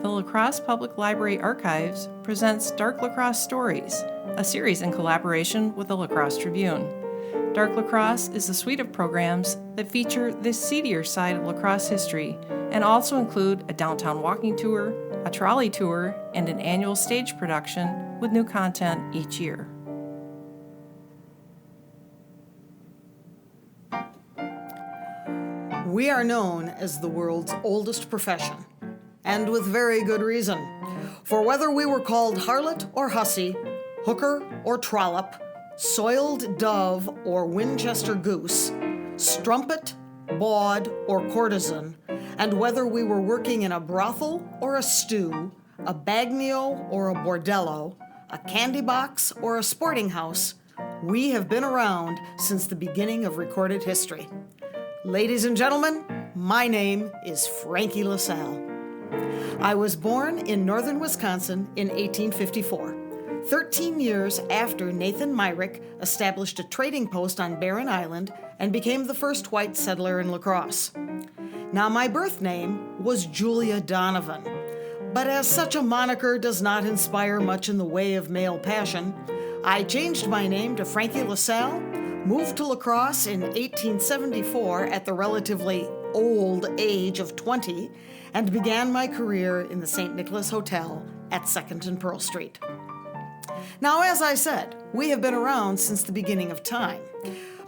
the La Crosse Public Library Archives presents Dark La Crosse Stories, a series in collaboration with the La Crosse Tribune. Dark La Crosse is a suite of programs that feature the seedier side of La Crosse history and also include a downtown walking tour, a trolley tour, and an annual stage production with new content each year. We are known as the world's oldest profession, and with very good reason. For whether we were called harlot or hussy, hooker or trollop, soiled dove or Winchester goose, strumpet, bawd, or courtesan, and whether we were working in a brothel or a stew, a bagnio or a bordello, a candy box or a sporting house, we have been around since the beginning of recorded history. Ladies and gentlemen, my name is Frankie La Salle. I was born in northern Wisconsin in 1854, 13 years after Nathan Myrick established a trading post on Barren Island and became the first white settler in La Crosse. Now, my birth name was Julia Donovan, but as such a moniker does not inspire much in the way of male passion, I changed my name to Frankie LaSalle, moved to La Crosse in 1874 at the relatively old age of 20, and began my career in the St. Nicholas Hotel at 2nd and Pearl Street. Now, as I said, we have been around since the beginning of time,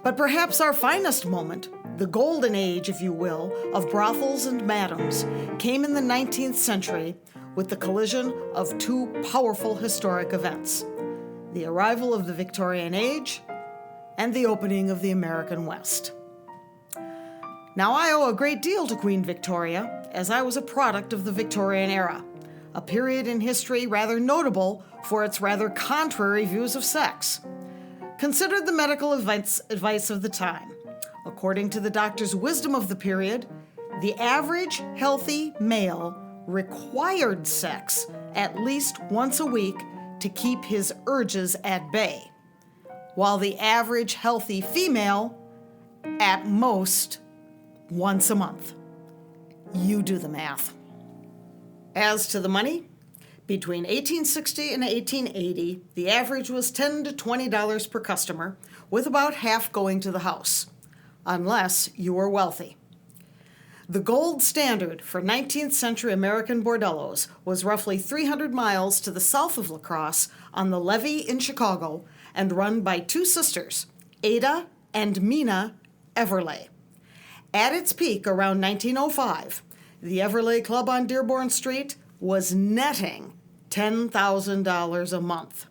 but perhaps our finest moment, the golden age, if you will, of brothels and madams, came in the 19th century with the collision of two powerful historic events: the arrival of the Victorian age and the opening of the American West. Now, I owe a great deal to Queen Victoria, as I was a product of the Victorian era, a period in history rather notable for its rather contrary views of sex. Consider the medical advice of the time. According to the doctor's wisdom of the period, the average healthy male required sex at least once a week to keep his urges at bay, while the average healthy female, at most, once a month. You do the math. As to the money, between 1860 and 1880, the average was $10 to $20 per customer, with about half going to the house, unless you were wealthy. The gold standard for 19th century American bordellos was roughly 300 miles to the south of La Crosse on the levee in Chicago and run by two sisters, Ada and Mina Everley. At its peak around 1905, the Everley Club on Dearborn Street was netting $10,000 a month.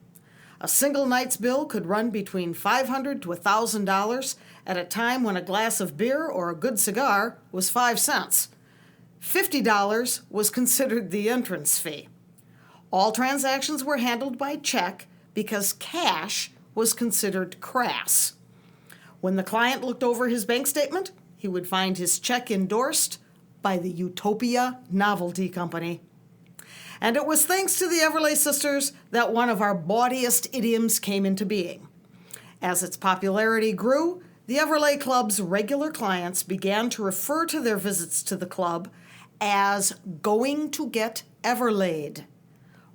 A single night's bill could run between $500 to $1,000 at a time when a glass of beer or a good cigar was 5 cents. $50 was considered the entrance fee. All transactions were handled by check because cash was considered crass. When the client looked over his bank statement, he would find his check endorsed by the Utopia Novelty Company. And it was thanks to the Everley sisters that one of our bawdiest idioms came into being. As its popularity grew, the Everley Club's regular clients began to refer to their visits to the club as going to get Everlaid.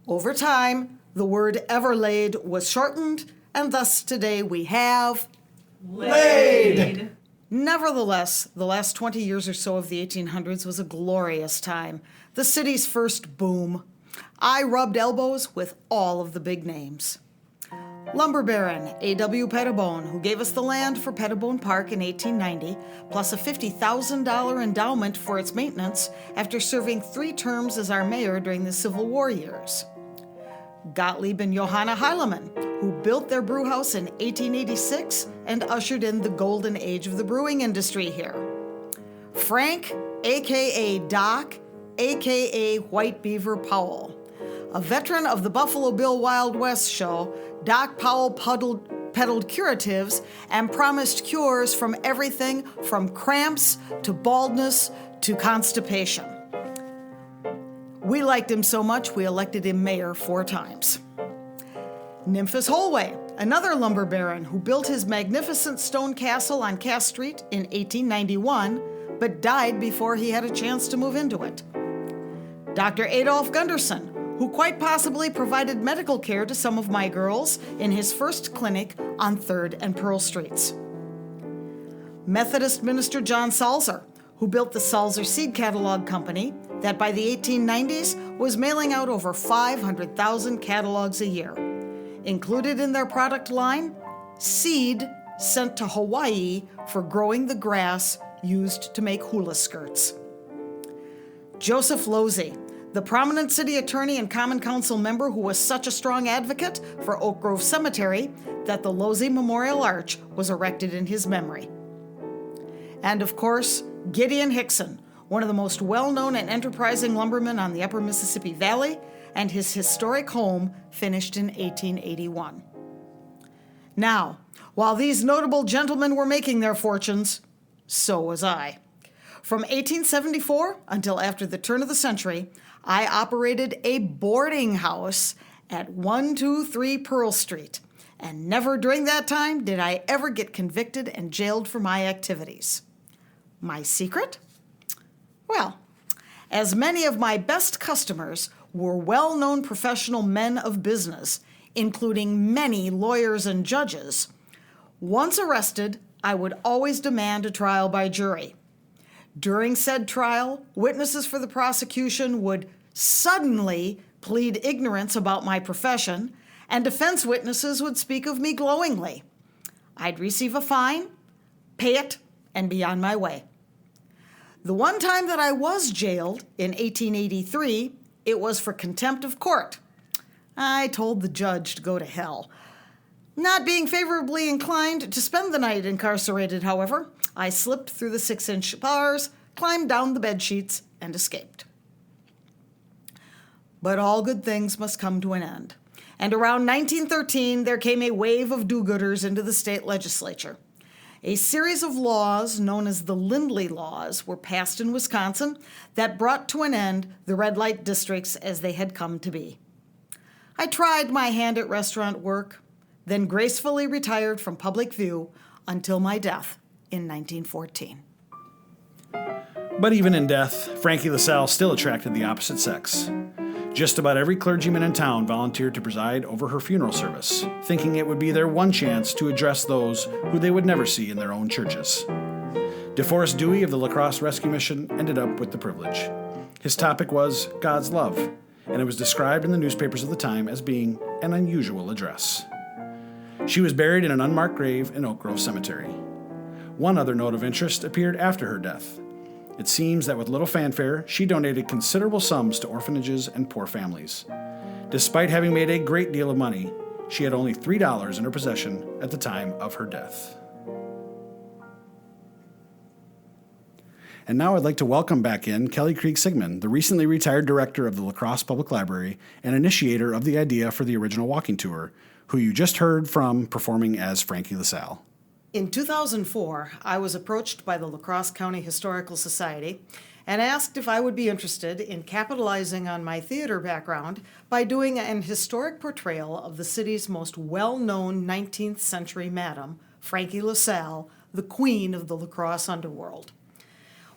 Over time, the word Everlaid was shortened, and thus today we have Laid. Nevertheless, the last 20 years or so of the 1800s was a glorious time, the city's first boom. I rubbed elbows with all of the big names. Lumber Baron A.W. Pettibone, who gave us the land for Pettibone Park in 1890, plus a $50,000 endowment for its maintenance after serving 3 terms as our mayor during the Civil War years. Gottlieb and Johanna Heilemann, who built their brewhouse in 1886 and ushered in the golden age of the brewing industry here. Frank, a.k.a. Doc, a.k.a. White Beaver Powell. A veteran of the Buffalo Bill Wild West show, Doc Powell peddled curatives and promised cures from everything from cramps to baldness to constipation. We liked him so much we elected him mayor 4 times. Nymphis Holway, another lumber baron who built his magnificent stone castle on Cass Street in 1891, but died before he had a chance to move into it. Dr. Adolf Gunderson, who quite possibly provided medical care to some of my girls in his first clinic on 3rd and Pearl Streets. Methodist minister John Salzer, who built the Salzer Seed Catalog Company that by the 1890s was mailing out over 500,000 catalogs a year. Included in their product line, seed sent to Hawaii for growing the grass used to make hula skirts. Joseph Losey, the prominent city attorney and common council member who was such a strong advocate for Oak Grove Cemetery that the Losey Memorial Arch was erected in his memory. And of course, Gideon Hickson, one of the most well-known and enterprising lumbermen on the Upper Mississippi Valley, and his historic home finished in 1881. Now, while these notable gentlemen were making their fortunes, so was I. From 1874 until after the turn of the century, I operated a boarding house at 123 Pearl Street, and never during that time did I ever get convicted and jailed for my activities. My secret? Well, as many of my best customers were well-known professional men of business, including many lawyers and judges, once arrested, I would always demand a trial by jury. During said trial, witnesses for the prosecution would suddenly plead ignorance about my profession, and defense witnesses would speak of me glowingly. I'd receive a fine, pay it, and be on my way. The one time that I was jailed, in 1883, it was for contempt of court. I told the judge to go to hell. Not being favorably inclined to spend the night incarcerated, however, I slipped through the 6-inch bars, climbed down the bed sheets, and escaped. But all good things must come to an end. And around 1913, there came a wave of do-gooders into the state legislature. A series of laws known as the Lindley Laws were passed in Wisconsin that brought to an end the red light districts as they had come to be. I tried my hand at restaurant work, then gracefully retired from public view until my death in 1914. But even in death, Frankie LaSalle still attracted the opposite sex. Just about every clergyman in town volunteered to preside over her funeral service, thinking it would be their one chance to address those who they would never see in their own churches. DeForest Dewey of the La Crosse Rescue Mission ended up with the privilege. His topic was God's love, and it was described in the newspapers of the time as being an unusual address. She was buried in an unmarked grave in Oak Grove Cemetery. One other note of interest appeared after her death. It seems that with little fanfare, she donated considerable sums to orphanages and poor families. Despite having made a great deal of money, she had only $3 in her possession at the time of her death. And now I'd like to welcome back in Kelly Krieg-Sigmund, the recently retired director of the La Crosse Public Library and initiator of the idea for the original walking tour, who you just heard from performing as Frankie LaSalle. In 2004, I was approached by the La Crosse County Historical Society and asked if I would be interested in capitalizing on my theater background by doing an historic portrayal of the city's most well-known 19th century madam, Frankie LaSalle, the queen of the La Crosse underworld.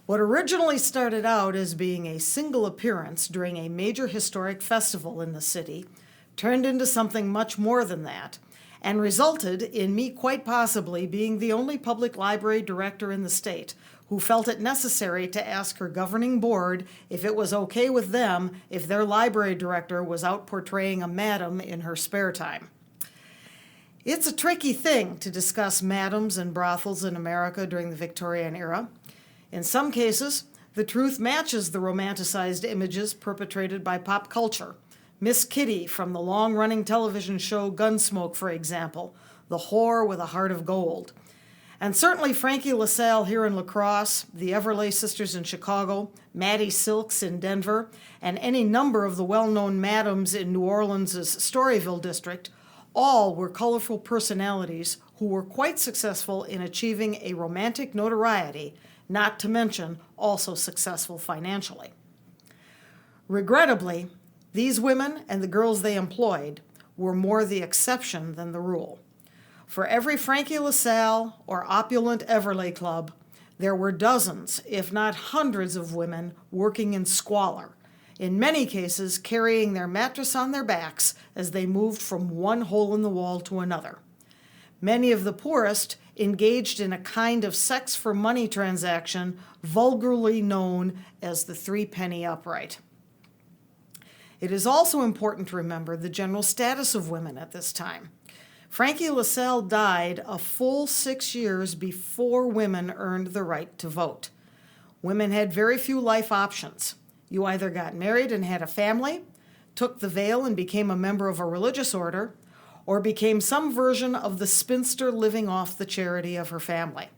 What originally started out as being a single appearance during a major historic festival in the city turned into something much more than that, and resulted in me quite possibly being the only public library director in the state who felt it necessary to ask her governing board if it was okay with them if their library director was out portraying a madam in her spare time. It's a tricky thing to discuss madams and brothels in America during the Victorian era. In some cases, the truth matches the romanticized images perpetrated by pop culture. Miss Kitty from the long-running television show Gunsmoke, for example, the whore with a heart of gold. And certainly Frankie LaSalle here in La Crosse, the Everlay Sisters in Chicago, Maddie Silks in Denver, and any number of the well-known madams in New Orleans' Storyville district, all were colorful personalities who were quite successful in achieving a romantic notoriety, not to mention also successful financially. Regrettably, these women and the girls they employed were more the exception than the rule. For every Frankie LaSalle or opulent Everlay club, there were dozens, if not hundreds of women working in squalor, in many cases carrying their mattress on their backs as they moved from one hole in the wall to another. Many of the poorest engaged in a kind of sex-for-money transaction vulgarly known as the threepenny upright. It is also important to remember the general status of women at this time. Frankie LaSalle died a full 6 years before women earned the right to vote. Women had very few life options. You either got married and had a family, took the veil and became a member of a religious order, or became some version of the spinster living off the charity of her family.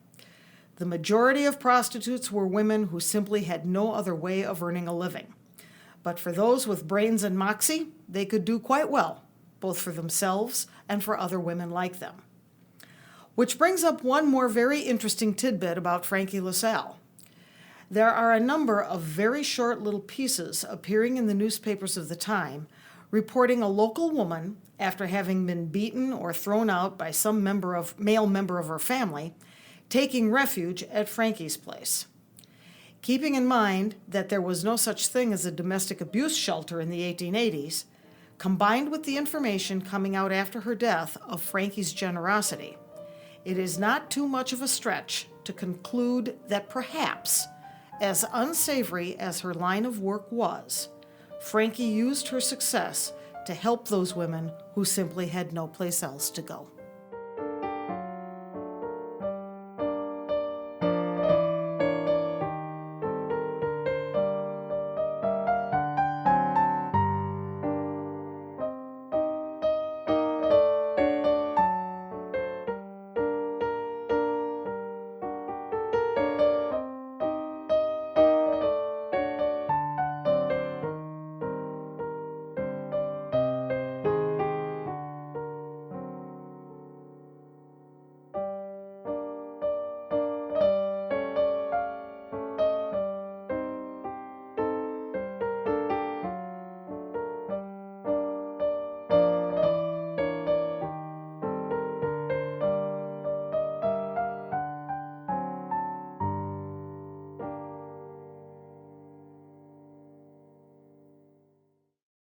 The majority of prostitutes were women who simply had no other way of earning a living. But for those with brains and moxie, they could do quite well, both for themselves and for other women like them. Which brings up one more very interesting tidbit about Frankie LaSalle. There are a number of very short little pieces appearing in the newspapers of the time reporting a local woman, after having been beaten or thrown out by some male member of her family, taking refuge at Frankie's place. Keeping in mind that there was no such thing as a domestic abuse shelter in the 1880s, combined with the information coming out after her death of Frankie's generosity, it is not too much of a stretch to conclude that perhaps, as unsavory as her line of work was, Frankie used her success to help those women who simply had no place else to go.